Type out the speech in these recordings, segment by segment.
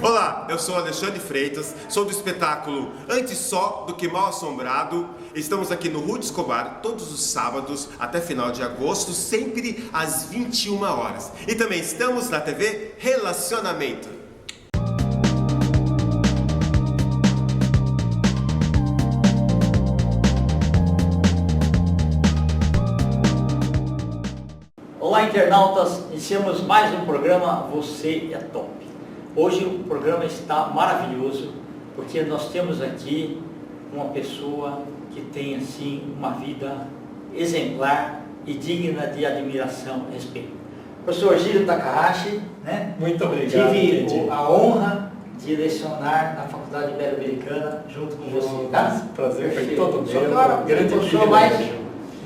Olá, eu sou Alexandre Freitas, sou do espetáculo Antes Só do que Mal Assombrado. Estamos aqui no Ruth Escobar todos os sábados até final de agosto, sempre às 21 horas. E também estamos na TV Relacionamento. Olá, internautas, iniciamos mais um programa Você é Top. Hoje o programa está maravilhoso, porque nós temos aqui uma pessoa que tem assim uma vida exemplar e digna de admiração e respeito. Professor Gílio Takahashi, né? Muito obrigado. Tive a honra de lecionar na Faculdade Ibero-Americana junto com você, tá? Prazer foi Perfeito. todo meu. Grande professor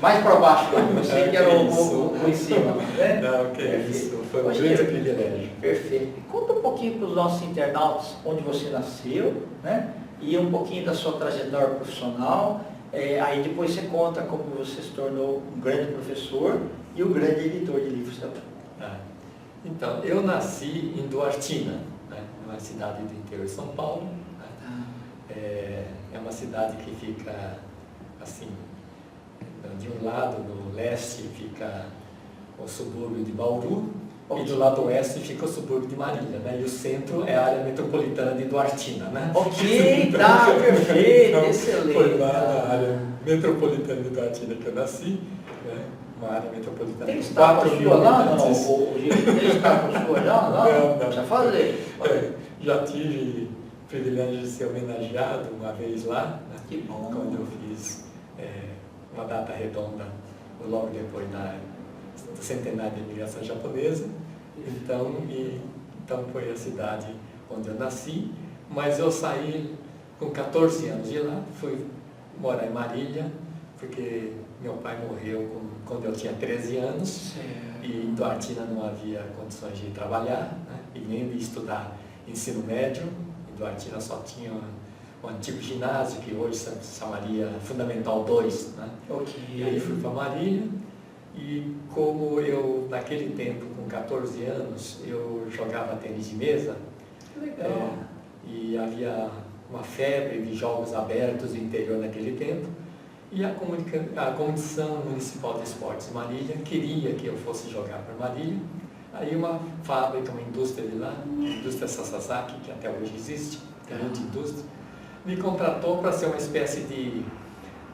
mais para baixo, você que era o em cima, né? Não, que é isso. Foi um grande privilégio. Perfeito. Conta um pouquinho para os nossos internautas onde você nasceu, né? E um pouquinho da sua trajetória profissional. Aí depois você conta como você se tornou um grande professor e um grande editor de livros também. Então, eu nasci em Duartina, né? Uma cidade do interior de São Paulo. Né? É uma cidade que fica assim. De um lado, no leste, fica o subúrbio de Bauru, e do lado oeste fica o subúrbio de Marília, né? E o centro é a área metropolitana de Duartina, né? Ok, tá, perfeito, então, excelente. Foi lá na área metropolitana de Duartina que eu nasci, né? Uma área metropolitana de 4 mil habitantes. Tem estátua sua já? Não, não. Já falei. Já tive o privilégio de ser homenageado uma vez lá, né? Que bom. Quando eu fiz uma data redonda logo depois do centenário da imigração japonesa. Então foi a cidade onde eu nasci, mas eu saí com 14 anos de lá, fui morar em Marília, porque meu pai morreu quando eu tinha 13 anos. Certo. E em Duartina não havia condições de trabalhar, né? E nem de estudar ensino médio. Em Duartina só tinha o antigo ginásio, que hoje se chamaria Fundamental 2, né? Okay. E aí fui para Marília, e como eu, naquele tempo, com 14 anos, eu jogava tênis de mesa, legal. E havia uma febre de jogos abertos no interior naquele tempo, e a Comissão Municipal de Esportes de Marília queria que eu fosse jogar para Marília. Aí uma fábrica, uma indústria de lá, a indústria Sasaki, que até hoje existe, é muita indústria, me contratou para ser uma espécie de...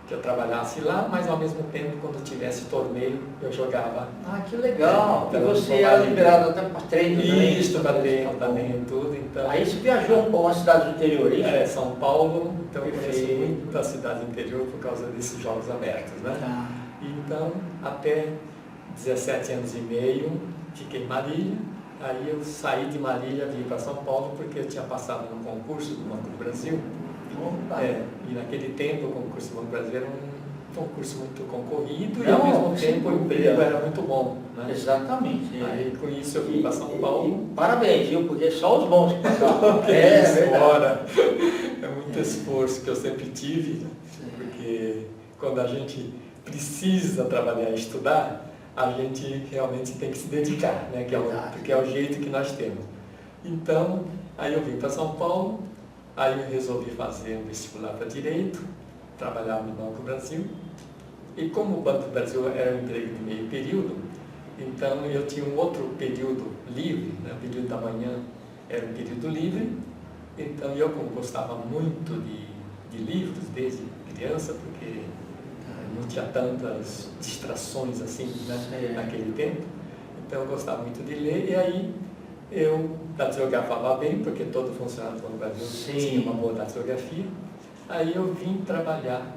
que eu trabalhasse lá, mas ao mesmo tempo, quando tivesse torneio, eu jogava. Ah, que legal! Então, e você era liberado até para treino também? Isso, para treino também, tudo. Então, aí você viajou para uma cidade do interior, isso? São Paulo, então eu conheço muito a cidade do interior por causa desses jogos abertos, né? Então, até 17 anos e meio, fiquei em Marília. Aí eu saí de Marília, vim para São Paulo, porque eu tinha passado no concurso do Banco do Brasil. E naquele tempo o concurso do Banco do Brasil era um concurso muito concorrido e ao mesmo tempo o emprego era muito bom, né? Exatamente. Aí com isso eu fui para São Paulo. Parabéns, viu? Porque só os bons que passaram. É muito esforço que eu sempre tive, porque quando a gente precisa trabalhar e estudar, a gente realmente tem que se dedicar, né? Porque é o jeito que nós temos. Então, aí eu vim para São Paulo. Aí eu resolvi fazer um vestibular para Direito, trabalhava no Banco do Brasil. E como o Banco do Brasil era um emprego de meio período, então eu tinha um outro período livre, né? O período da manhã era um período livre. Então eu, como gostava muito de livros desde criança, porque não tinha tantas distrações assim, né? Naquele tempo, então eu gostava muito de ler, e aí eu datilografava bem, porque todo funcionário do Banco do Brasil tinha uma boa datilografia. Aí eu vim trabalhar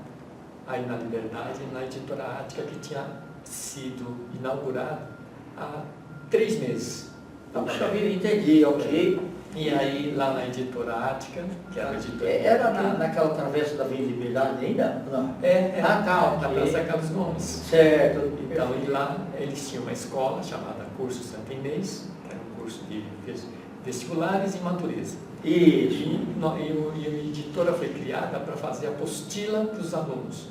aí na Liberdade, na Editora Ática, que tinha sido inaugurada há 3 meses. Puxa vida, entendi, ok. E aí lá na Editora Ática, que era a editora... Era naquela travessa da Avenida Liberdade ainda? Não. Na Praça Carlos Gomes. Certo. Então, e lá eles tinham uma escola chamada Curso Santo Inês, curso de vestibulares em natureza. Isso. E a editora foi criada para fazer apostila para os alunos.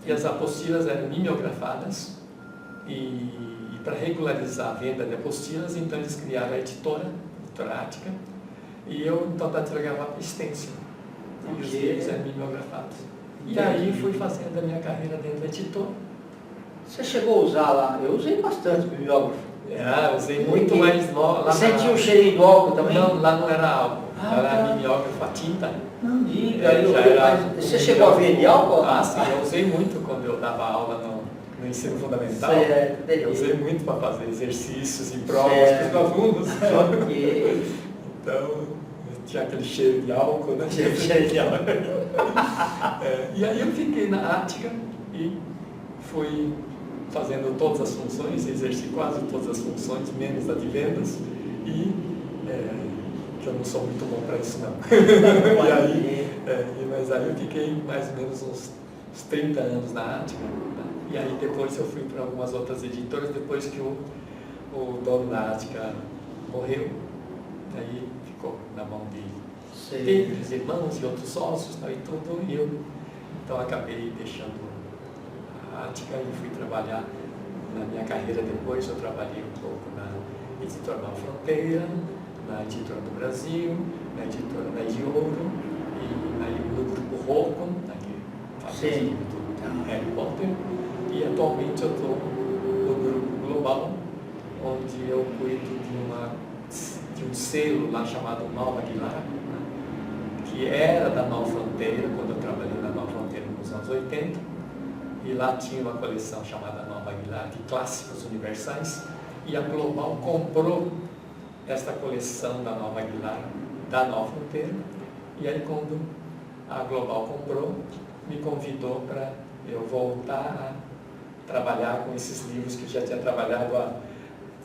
E as apostilas eram mimeografadas, e para regularizar a venda de apostilas, então eles criaram a editora Ática, E eu, então, datilografava stencil. E os livros eram mimeografados. E aí fui fazendo a minha carreira dentro da editora. Você chegou a usar lá? Eu usei bastante o mimeógrafo. Usei muito mais lá. Você sentiu o cheirinho do álcool também? Não, lá não era álcool. Era tá. mimeógrafo a tinta. Não diga. Você Um chegou a ver de álcool? Sim, eu usei muito quando eu dava aula no ensino fundamental. Certo, eu usei muito para fazer exercícios e provas para os alunos. Ok. Então, tinha aquele cheiro de álcool, né? Cheiro de álcool. E aí eu fiquei na Ática e fui fazendo todas as funções, exerci quase todas as funções, menos a de vendas, e que eu não sou muito bom para isso não. Mas aí eu fiquei mais ou menos uns 30 anos na Ática, né? E aí depois eu fui para algumas outras editoras, depois que o dono da Ática morreu, aí ficou na mão deles, irmãos e outros sócios, e tudo, e eu então acabei deixando a Ática e fui trabalhar na minha carreira depois. Eu trabalhei um pouco na editora Nova Fronteira, na editora do Brasil, na editora da Ediouro e no grupo Rocco, que faz o livro do Harry Potter, e atualmente eu estou no grupo Global, onde eu cuido de um selo lá chamado Nova Aguilar, que era da Nova Fronteira, quando eu trabalhei na Nova Fronteira nos anos 80, e lá tinha uma coleção chamada Nova Aguilar, de clássicos universais, e a Global comprou esta coleção da Nova Aguilar, da Nova Fronteira, e aí quando a Global comprou, me convidou para eu voltar a trabalhar com esses livros que eu já tinha trabalhado há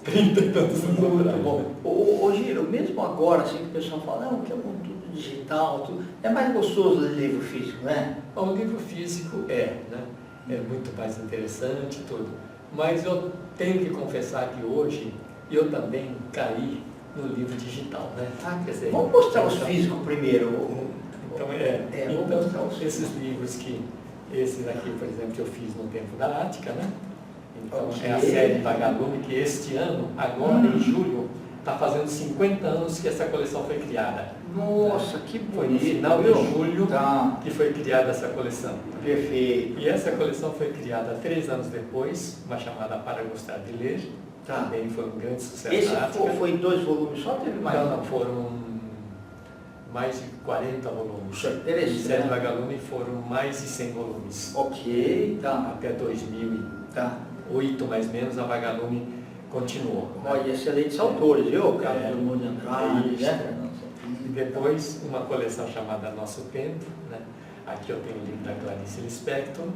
30 e tantos anos atrás. Bom, ô Giro, mesmo agora, assim, que o pessoal fala, não, que é tudo digital, tudo, é mais gostoso ler livro físico, né? O livro físico é muito mais interessante tudo, mas eu tenho que confessar que hoje eu também caí no livro digital, né? Quer dizer, vamos mostrar os físicos primeiro. Então esses livros esses aqui, por exemplo, que eu fiz no tempo da Ática, né? Então é a série Vagalume, que este ano, agora em julho, está fazendo 50 anos que essa coleção foi criada. Nossa, que bonito! Foi no final de julho que foi criada essa coleção. Perfeito. E essa coleção foi criada 3 anos depois, uma chamada Para Gostar de Ler. Também foi um grande sucesso. Esse foi 2 volumes só? Teve mais? Não, foram mais de 40 volumes. Interessante. E Série Vagalume foram mais de 100 volumes. Ok, Até 2008, mais ou menos, a Vagalume continuou. Olha, excelentes autores, viu? Carlos Drummond de Andrade, né? E depois, uma coleção chamada Nosso Tempo, né? Aqui eu tenho o livro da Clarice Lispector.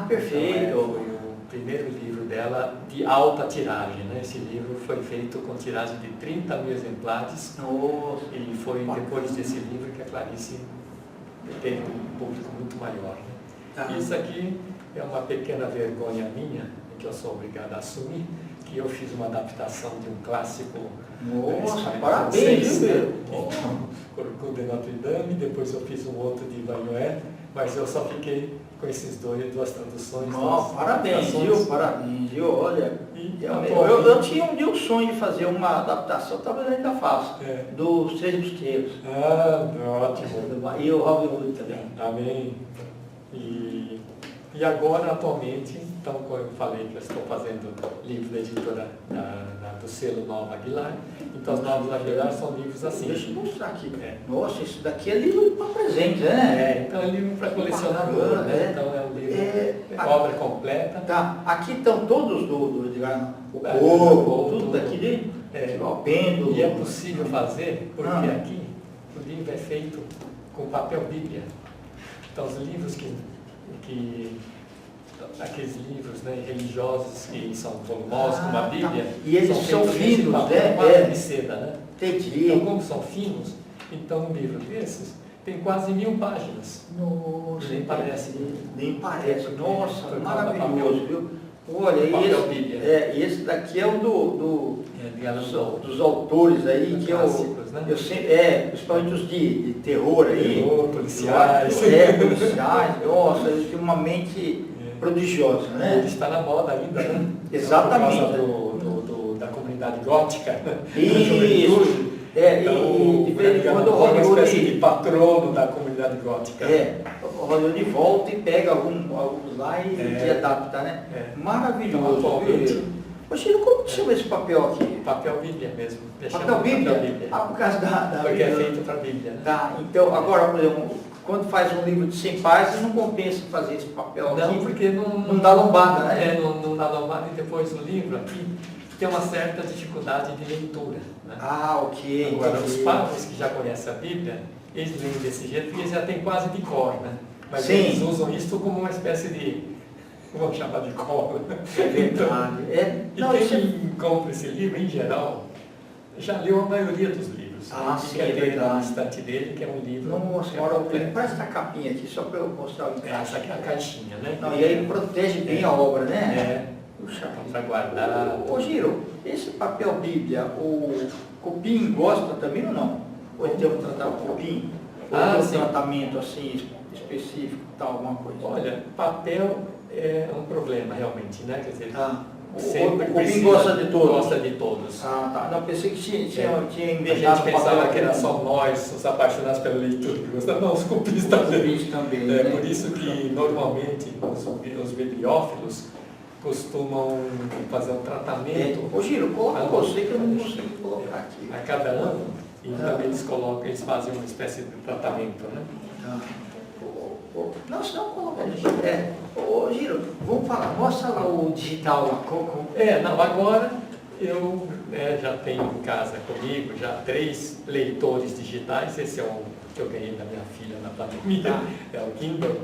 Perfeito. Então, foi o primeiro livro dela de alta tiragem, né? Esse livro foi feito com tiragem de 30 mil exemplares. Nossa. E foi depois desse livro que a Clarice teve um público muito maior, né? Isso aqui é uma pequena vergonha minha, que eu sou obrigado a assumir, que eu fiz uma adaptação de um clássico. Nossa, parabéns, viu? Corcunda de Notre Dame, depois eu fiz um outro de Vanoé, mas eu só fiquei com esses duas traduções. Parabéns, viu? Olha, eu tinha um dia o sonho de fazer uma adaptação, talvez ainda faço, dos Três Mosqueteiros. Ótimo. E o Robin Hood também. Amém. E agora, atualmente, então, como eu falei que eu estou fazendo livro da editora do selo Nova Aguilar, então os Novos Aguilar são livros assim. Deixa eu mostrar aqui. Nossa, isso daqui é livro para presente, né? Então é livro para colecionador, né? Então é um livro, obra completa. Aqui estão todos do Edgar, o corpo, tudo daqui dentro, o pêndulo. E é possível fazer, porque aqui o livro é feito com papel bíblia. Então os livros aqueles livros, né, religiosos que são volumosos, como a Bíblia, e eles são finos, né? De seda, né? Entendi. Então, como são finos, então um livro desses tem quase 1000 páginas. Nossa, nem parece. Nossa, maravilhoso, viu? Olha, e esse daqui é um dos autores aí que clássicos, eu sempre, principalmente os de terror aí. Policiais. Policiais. Nossa, eles têm uma mente prodigiosa, né? Ele está na moda ainda, né? Exatamente. Por causa da comunidade gótica, Isso. Então, de vez em quando o uma espécie de Hollywood... patrono da comunidade gótica. O Hollywood volta e pega alguns lá e adapta, né? Maravilhoso. Então, atualmente... Ô, Chico, como que chama esse papel aqui? Papel Bíblia mesmo. Papel Bíblia? Ah, por causa da Porque Bíblia. é feito para a Bíblia. Né? Tá, então agora, por exemplo, quando faz um livro de 100 páginas, não compensa fazer esse papel Não, aqui. porque não dá lombada, né? Não dá lombada, e depois o livro aqui tem uma certa dificuldade de leitura. Né? Ah, ok. Agora, os entendi. padres que já conhecem a Bíblia, eles leem desse jeito porque eles já têm quase de cor, né? Mas Sim. eles usam isso como uma espécie de, vamos chamar de cola. É verdade. E quem compra esse livro, em geral, já leu a maioria dos livros. Ah, E sim, quer é ter verdade. na estante dele, que é um livro. Nossa, que é agora completo. parece essa capinha aqui, só para eu mostrar o Essa encaixe. aqui é a caixinha, né? Não, e aí protege bem a obra, né? Puxa, Para guardar. Ô Giro, esse papel Bíblia, o Cupim gosta também ou não? Ou tem um tratamento Cupim? Ou tem um sim. tratamento assim específico, tal, alguma coisa? Olha, papel é um problema realmente, né? Quer dizer, O Cupim precisa- gosta de todos? Gosta de todos. Ah, tá. Não, pensei que tinha A inventado gente pensava papel que era aqui, só nós, os apaixonados pela leitura, que gostamos. Não, os cupins Os também. cupins também, É né? por isso que normalmente os bibliófilos costumam fazer um tratamento Ô Giro, coloca Ah, você que eu não deixa- consigo colocar aqui. a cada ano e também eles fazem uma espécie de tratamento, né? Não, senão coloca ali. Ô Giro, vamos falar, mostra lá o digital lá. Não, agora eu já tenho em casa comigo já 3 leitores digitais. Esse é o que eu ganhei da minha filha na pandemia, é o Kindle.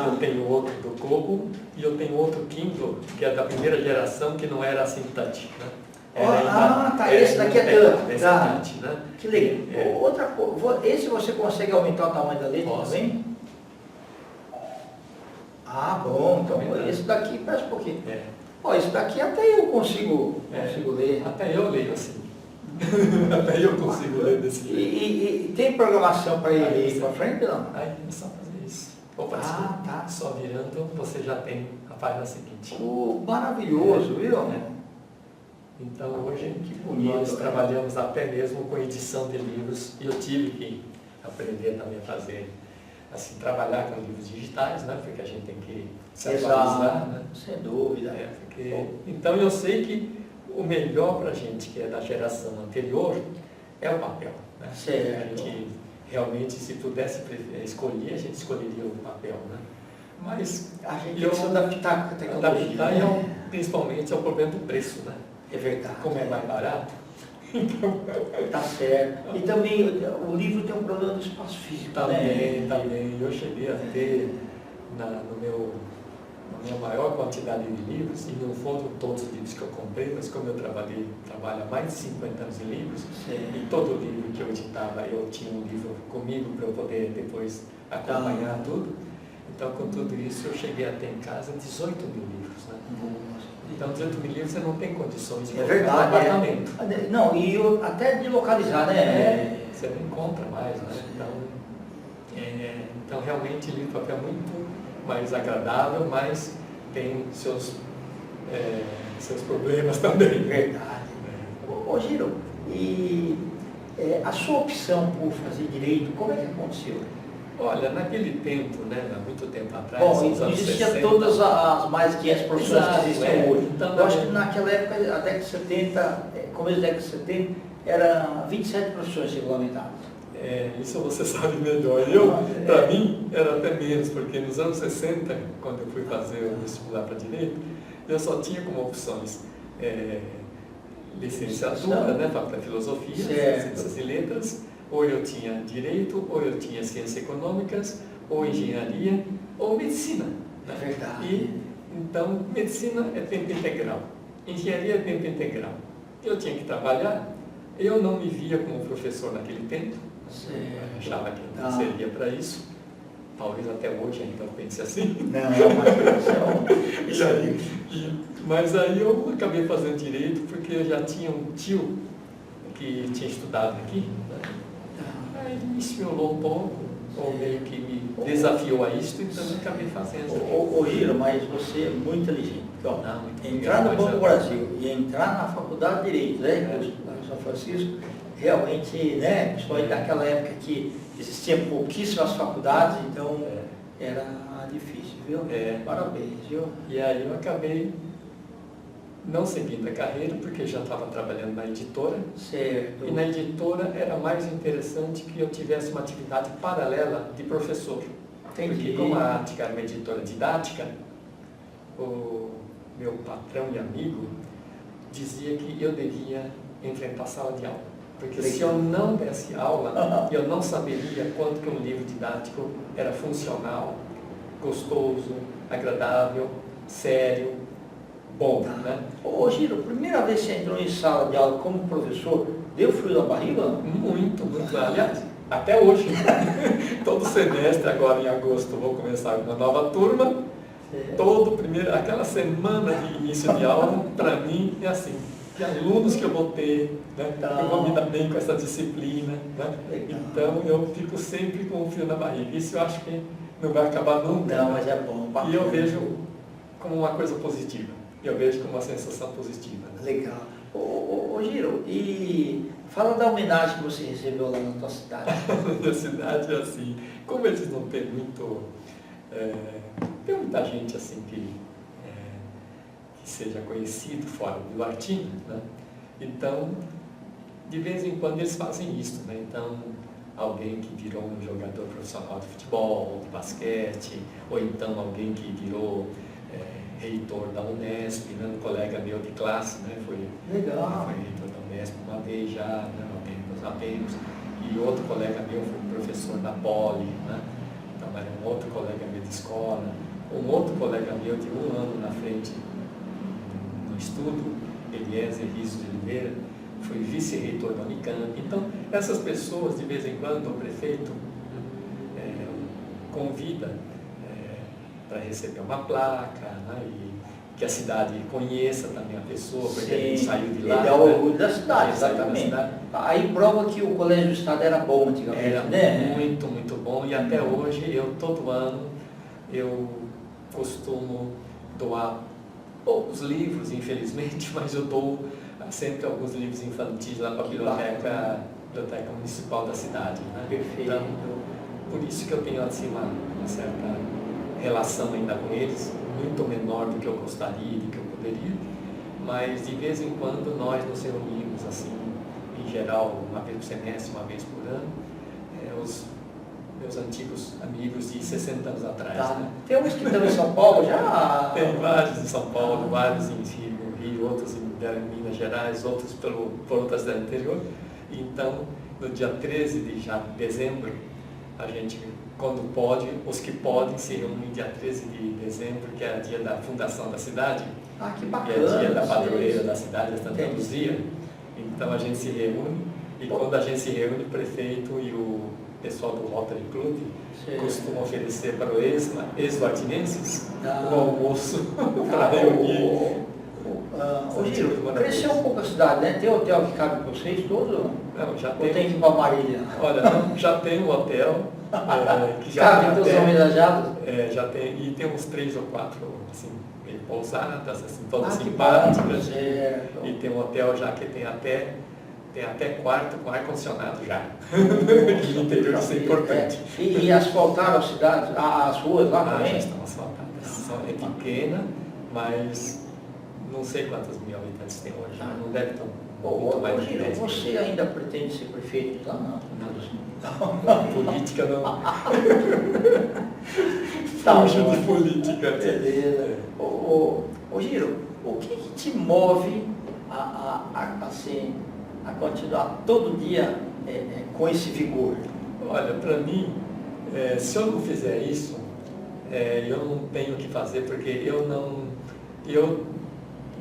Eu tenho outro do Kobo e eu tenho outro Kindle, que é da primeira geração, que não era assim touch. Né? Esse daqui é touch. Esse é touch, né? Que legal. Outra coisa, esse você consegue aumentar o tamanho da letra Posso. também? Ah, bom, então Aumentar. esse daqui parece um pouquinho. É. Ó, esse daqui até eu consigo ler. Até eu leio assim. Até eu consigo ler desse jeito. E tem programação para Aí ir você- para frente, não? Aí é só fazer isso. Opa, Ah, desculpa. tá. Só virando, você já tem a página seguinte. Maravilhoso, viu? Então hoje Que bonito, nós né? trabalhamos até mesmo com edição de livros e eu tive que aprender também a fazer, assim, trabalhar com livros digitais, né? Porque a gente tem que se atualizar, né? Sem dúvida. Então eu sei que o melhor para a gente que é da geração anterior é o papel. Né? Certo. A gente realmente, se pudesse escolher, a gente escolheria o papel. Né? Mas A gente eu tem que se adaptar com a tecnologia. adaptar principalmente ao problema do preço. Né? É verdade. Como é mais barato, Tá certo. E também o livro tem um problema do espaço físico, né? também. Eu cheguei a ter na minha maior quantidade de livros, e não foram todos os livros que eu comprei, mas como eu trabalho há mais de 50 anos em livros, e todo livro que eu editava, eu tinha um livro comigo para eu poder depois acompanhar tudo. Então, com tudo isso, eu cheguei a ter em casa 18 mil livros. Né? Então, 18 mil livros você não tem condições de É comprar um verdade. apartamento. Não, e até de localizar, né? Você não encontra mais, né? Então realmente o livro de papel é muito mais agradável, mas tem seus problemas também. Verdade. Ô Giro, e a sua opção por fazer direito, como é que aconteceu? Olha, naquele tempo, né, há muito tempo atrás, Bom, nos não anos existiam 60, todas as mais de 500 profissões Exato, que existem hoje. Então, Eu acho que naquela época, a década de 70, começo da década de 70, eram 27 profissões regulamentadas. Isso você sabe melhor. Para mim, era até menos, porque nos anos 60, quando eu fui fazer o vestibular para Direito, eu só tinha como opções licenciatura, né, Faculdade de Filosofia, Ciências e Letras, ou eu tinha Direito, ou eu tinha Ciências Econômicas, ou Engenharia, ou Medicina. Né? É verdade. E, então, Medicina é tempo integral, Engenharia é tempo integral. Eu tinha que trabalhar, eu não me via como professor naquele tempo, eu achava que não seria para isso, talvez até hoje ainda eu pense assim. Mas aí eu acabei fazendo Direito porque eu já tinha um tio que tinha estudado aqui, né? Aí me estimulou um pouco, ou meio que me desafiou a isso, então eu acabei fazendo. Ô Giro, mas você é muito inteligente. Ó, Muito entrar no obrigado, Banco do mas Brasil e entrar na Faculdade de Direito, né, lá em São Francisco, realmente, né, principalmente naquela época que existiam pouquíssimas faculdades, então era difícil, viu? Parabéns, viu? E aí eu acabei não seguindo a carreira, porque já estava trabalhando na editora. Certo. E na editora era mais interessante que eu tivesse uma atividade paralela de professor. Entendi. Porque como a Ática era uma editora didática, o meu patrão e amigo dizia que eu devia enfrentar a sala de aula. Porque se eu não desse aula, eu não saberia quanto que um livro didático era funcional, gostoso, agradável, sério, bom, né? Ô Giro, primeira vez que você entrou em sala de aula como professor, deu frio na barriga? Muito. Aliás, até hoje. Todo semestre, agora em agosto, vou começar uma nova turma. Aquela semana de início de aula, para mim, é assim. Que alunos que eu vou ter, né? Eu vou me dar bem com essa disciplina, né? Então eu fico sempre com o frio na barriga. Isso eu acho que não vai acabar nunca. Não, mas é bom. Bacana. E eu vejo como uma coisa positiva. Eu vejo como uma sensação positiva. Né? Legal. Ô Giro, e fala da homenagem que você recebeu lá na tua cidade. Na minha cidade é assim, como eles não têm muito... tem muita gente assim que seja conhecido fora do Duartina, né? Então, de vez em quando eles fazem isso, né? Então, alguém que virou um jogador profissional de futebol, de basquete, ou então alguém que virou reitor da Unesp, né? Um colega meu de classe, né? Foi reitor da Unesp uma vez já, né? Nós sabemos, e outro colega meu foi professor da Poli, né? Então era um outro colega meu de escola, um outro colega meu de um ano na frente no estudo, Eliezer Rizzo de Oliveira, foi vice-reitor da Unicamp. Então, essas pessoas, de vez em quando, o prefeito convida para receber uma placa, né, e que a cidade conheça também a pessoa, porque a gente saiu de lá. Ele é o orgulho da cidade, exatamente. exatamente. Aí prova que o Colégio do Estado era bom antigamente, era né? muito, muito bom. E até hoje, todo ano, eu costumo doar poucos livros, infelizmente, mas eu dou sempre alguns livros infantis lá para a biblioteca municipal da cidade. Né? Perfeito. Então, por isso que eu tenho assim, uma certa relação ainda com eles, muito menor do que eu gostaria, do que eu poderia, mas de vez em quando nós nos reunimos, assim, em geral, uma vez por semestre, uma vez por ano, os meus antigos amigos de 60 anos atrás. Tá. Né? Tem uns que estão em São Paulo já? Tem vários em São Paulo, vários em Rio, outros em Minas Gerais, outros por outras cidades do interior. Então, no dia 13 de dezembro, a gente, quando pode, os que podem se reúnem dia 13 de dezembro, que é o dia da fundação da cidade. Ah, que bacana. Que é o dia da padroeira da cidade, a Santa Luzia. Então a gente se reúne, e quando a gente se reúne, o prefeito e o pessoal do Rotary Club costumam oferecer para os ex-vartinenses um almoço para reunir. Giro, cresceu um pouco a cidade, né? Tem hotel que cabe para vocês todos? Não, já Ou tem. tem que ir para Marília? Olha, não, já tem um hotel que já cabe todos os homenageados? Já tem, e tem uns 3 ou 4 assim, meio pousadas, assim, todas que simpáticas. certo. E tem um hotel já que tem até quarto com ar-condicionado já. No interior isso é importante. E asfaltaram a cidade, as ruas lá Já também? estão asfaltadas. É pequena, mas não sei quantos mil habitantes tem hoje. Não deve estar muito mais de 10 mil. Você ainda pretende ser prefeito de lá? Não. Política não. Fujo de política. Beleza. Ô Giro, o que te move assim, a continuar todo dia com esse vigor? Olha, para mim, se eu não fizer isso, eu não tenho o que fazer, porque eu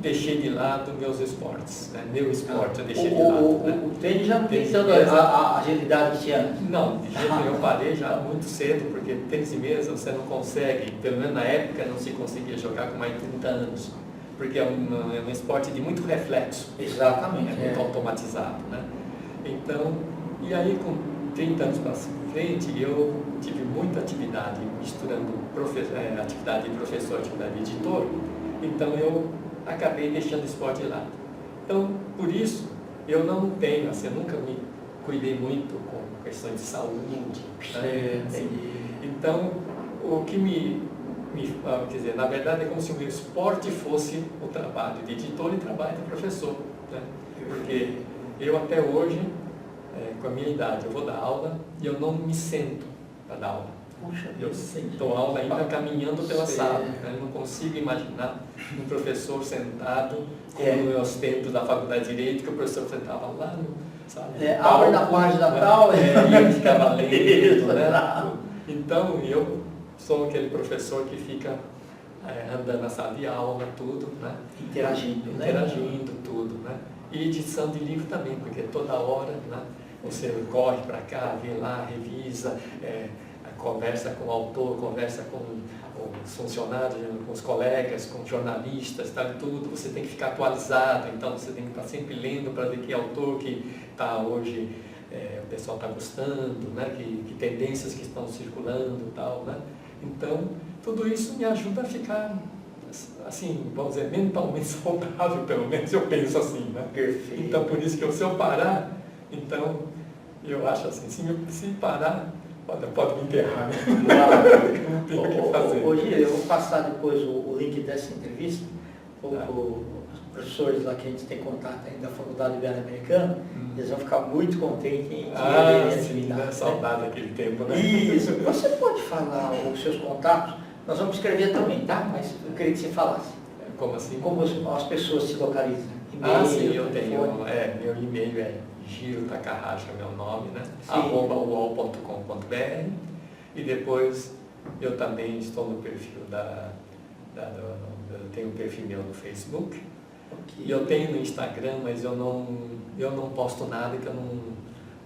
deixei de lado meus esportes, né? Meu esporte eu deixei de lado. Né? O tênis já não tem tanta a agilidade que tinha antes. Não, de jeito nenhum, eu parei já muito cedo, porque tênis de mesa você não consegue, pelo menos na época não se conseguia jogar com mais de 30 anos, porque é um esporte de muito reflexo. Exatamente. É muito automatizado, né? Então, e aí com 30 anos para frente, eu tive muita atividade, misturando atividade de professor, atividade de editor, então eu acabei deixando o esporte de lado. Então, por isso, eu não tenho, assim, eu nunca me cuidei muito com questões de saúde. Né? Entendi. Então, o que quer dizer, na verdade é como se o meu esporte fosse o trabalho de editor e trabalho de professor. Né? Porque eu até hoje, com a minha idade, eu vou dar aula e eu não me sento para dar aula. Puxa, Eu dou aula ainda caminhando pela sala. Né? Eu não consigo imaginar um professor sentado, como nos tempos da faculdade de Direito, que o professor sentava lá no, sabe, abre na página tal. E ele ficava lendo, né? Então, eu sou aquele professor que fica andando na sala de aula, tudo, né? Interagindo, tudo, né? E edição de livro também, porque toda hora, né, você corre para cá, vê lá, revisa, conversa com o autor, conversa com os funcionários, com os colegas, com jornalistas, tá, tudo. Você tem que ficar atualizado, então você tem que estar sempre lendo para ver que autor que está hoje, o pessoal está gostando, né, que tendências que estão circulando e tal, né? Então, tudo isso me ajuda a ficar, assim, vamos dizer, mentalmente saudável, pelo menos eu penso assim, né? Perfeito. Então, por isso que se eu parar, então, eu acho assim, se parar, pode me enterrar, né? Não tenho o que fazer. Hoje eu vou passar depois o link dessa entrevista para os professores lá que a gente tem contato ainda da Faculdade Ibero-Americana, eles vão ficar muito contentes em ver a atividade. Né? Saudade daquele tempo, né? Isso. Você pode falar os seus contatos? Nós vamos escrever também, tá? Mas eu queria que você falasse. Como assim? Como as pessoas se localizam? Sim, eu tenho. Meu e-mail é Giro Takahashi, é meu nome, né? @uol.com.br. E depois eu também estou no perfil eu tenho um perfil meu no Facebook. Okay. E eu tenho no Instagram, mas eu não posto nada, que eu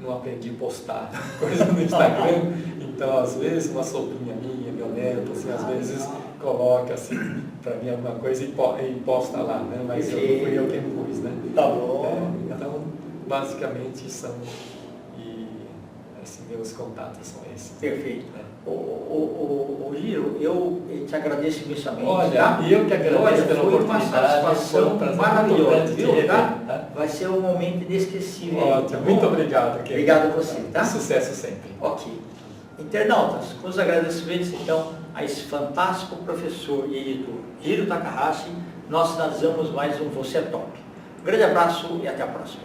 não aprendi a postar coisa no Instagram. Então, às vezes, uma sobrinha minha, meu neto, assim, às vezes coloca assim, para mim alguma coisa e posta lá, né? Mas fui eu quem pus, né? Tá bom. Então, basicamente são, assim, meus contatos são esses. Perfeito. O Giro, eu te agradeço imensamente. Olha, tá? eu que agradeço pela oportunidade. Foi uma satisfação maravilhosa, viu? Tá? Vai ser um momento inesquecível. Ótimo, muito obrigado. Obrigado a você, tá? Sucesso sempre. Ok. Internautas, com os agradecimentos então a esse fantástico professor e editor Giro Takahashi, nós finalizamos mais um Você é Top. Um grande abraço e até a próxima.